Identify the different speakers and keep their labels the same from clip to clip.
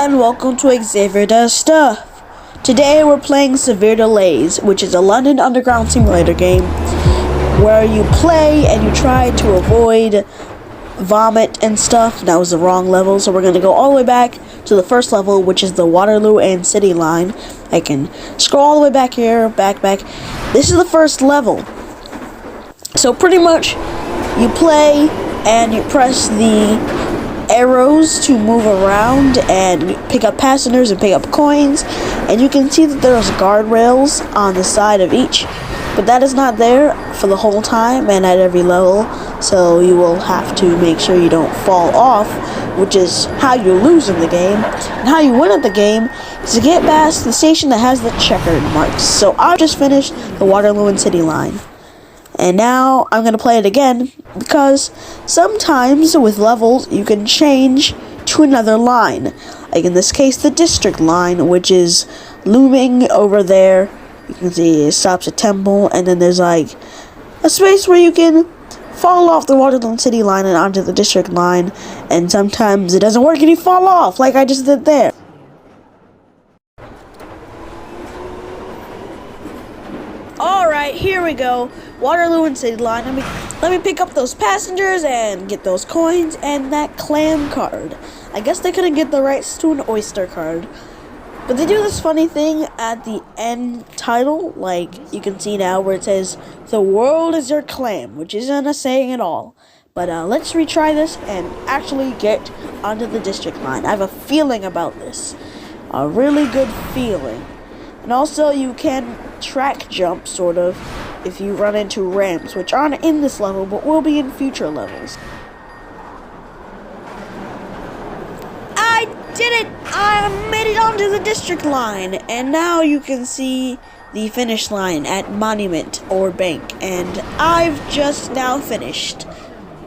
Speaker 1: and welcome to Xavier Does Stuff. Today we're playing Severe Delays, which is a London Underground simulator game where you play and you try to avoid vomit and stuff. That was the wrong level, so we're going to go all the way back to the first level, which is the Waterloo and City line. I can scroll all the way back here, back. This is the first level. So pretty much you play and you press the arrows to move around and pick up passengers and pick up coins, and you can see that there's guardrails on the side of each, but that is not there for the whole time and at every level, so you will have to make sure you don't fall off, which is how you lose in the game. And how you win at the game is to get past the station that has the checkered marks. So I just finished the Waterloo and City line, and now I'm going to play it again because sometimes with levels you can change to another line. Like in this case, the district line, which is looming over there. You can see it stops at Temple, and then there's like a space where you can fall off the Waterloo and City line and onto the district line, and sometimes it doesn't work and you fall off like I just did there. Alright, here we go. Waterloo and City line. Let me pick up those passengers and get those coins and that clam card. I guess they couldn't get the rights to an oyster card. But they do this funny thing at the end title, like you can see now, where it says, "The world is your clam," which isn't a saying at all. But let's retry this and actually get onto the district line. I have a feeling about this. A really good feeling. And also you can track jump, sort of, if you run into ramps, which aren't in this level, but will be in future levels. I did it! I made it onto the district line, and now you can see the finish line at Monument or Bank, and I've just now finished.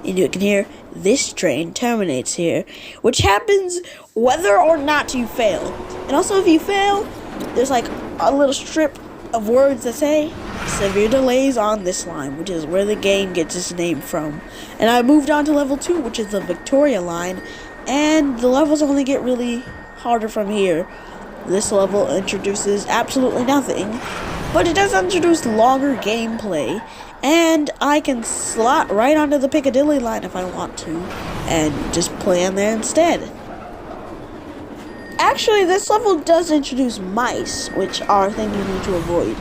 Speaker 1: And you can hear, "This train terminates here," which happens whether or not you fail. And also if you fail, there's like a little strip of words that say "Severe Delays on this line," which is where the game gets its name from. And I moved on to level 2, which is the Victoria line, and the levels only get really harder from here. This level introduces absolutely nothing, but it does introduce longer gameplay, and I can slot right onto the Piccadilly line if I want to, and just play on there instead. Actually, this level does introduce mice, which are a thing you need to avoid.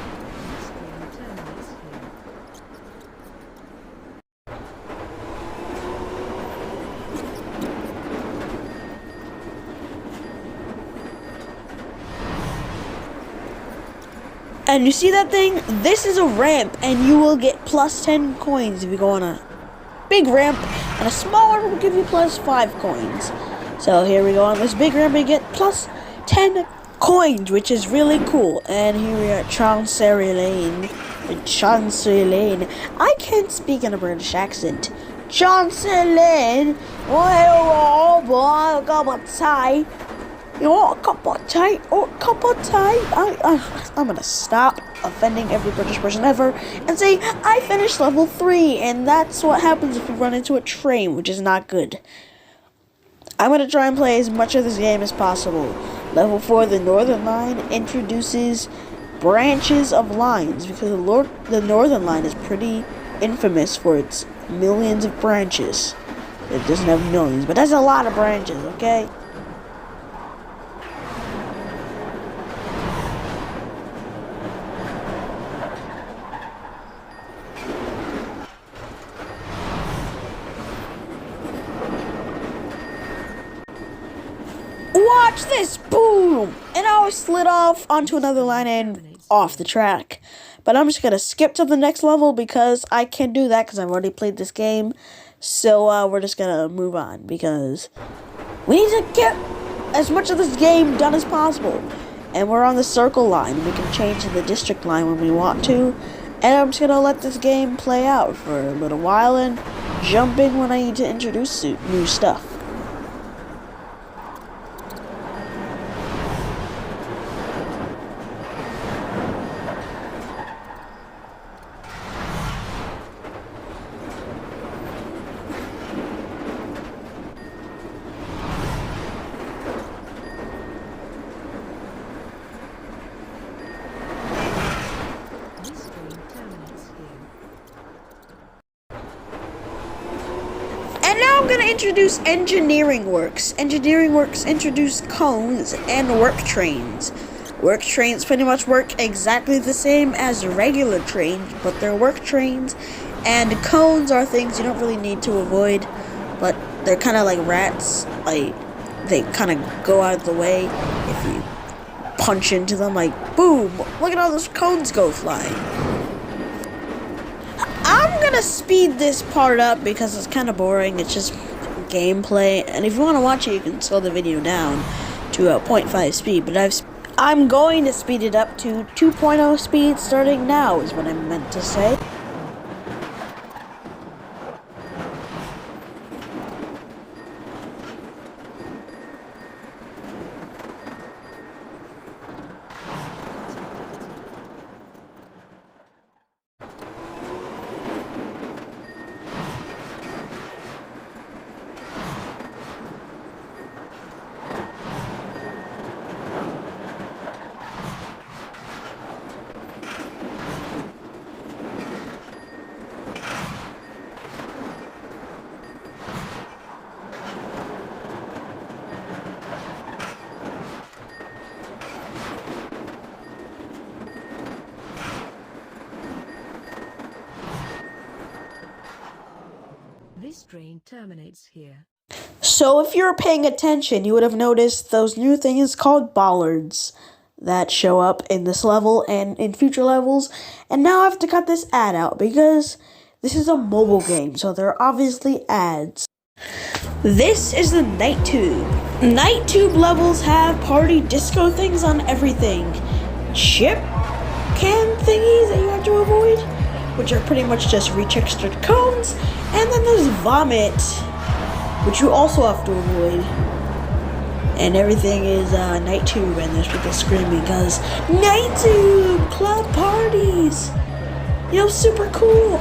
Speaker 1: And you see that thing? This is a ramp, and you will get plus 10 coins if you go on a big ramp, and a smaller will give you plus 5 coins. So here we go on this big ramp and get plus 10 coins, which is really cool. And here we are at Chancery Lane. Chancery Lane. I can't speak in a British accent. Chancery Lane. Oh, boy, a cup of tea. You want a cup of tea? Oh, a cup of tea? I'm gonna stop offending every British person ever and say I finished level 3, and that's what happens if you run into a train, which is not good. I'm going to try and play as much of this game as possible. Level 4, the Northern Line, introduces branches of lines, because the Northern Line is pretty infamous for its millions of branches. It doesn't have millions, but that's a lot of branches, okay? Watch this! Boom! And I slid off onto another line and off the track. But I'm just going to skip to the next level because I can't do that because I've already played this game. So we're just going to move on because we need to get as much of this game done as possible. And we're on the circle line. We can change to the district line when we want to. And I'm just going to let this game play out for a little while and jump in when I need to introduce new stuff. introduced Engineering Works. Engineering Works introduced cones and work trains. Work trains pretty much work exactly the same as regular trains, but they're work trains. And cones are things you don't really need to avoid, but they're kind of like rats. Like, they kind of go out of the way if you punch into them. Like, boom! Look at all those cones go flying. I'm gonna speed this part up because it's kind of boring. It's just gameplay, and if you want to watch it, you can slow the video down to 0.5 speed. But I'm going to speed it up to 2.0 speed starting now, is what I meant to say.
Speaker 2: This train terminates here.
Speaker 1: So if you're paying attention, you would have noticed those new things called bollards that show up in this level and in future levels. And now I have to cut this ad out because this is a mobile game, so there are obviously ads. This is the Night Tube. Night Tube levels have party disco things on everything. Chip can thingies that you have to avoid, which are pretty much just retextured cones. And then there's vomit, which you also have to avoid. And everything is Night Tube, and there's people screaming because Night Tube club parties, you know, super cool.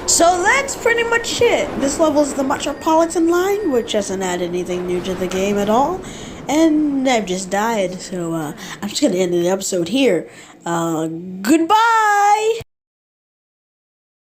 Speaker 1: So that's pretty much it. This level is the Metropolitan line, which doesn't add anything new to the game at all. And I've just died, so I'm just going to end the episode here. Goodbye!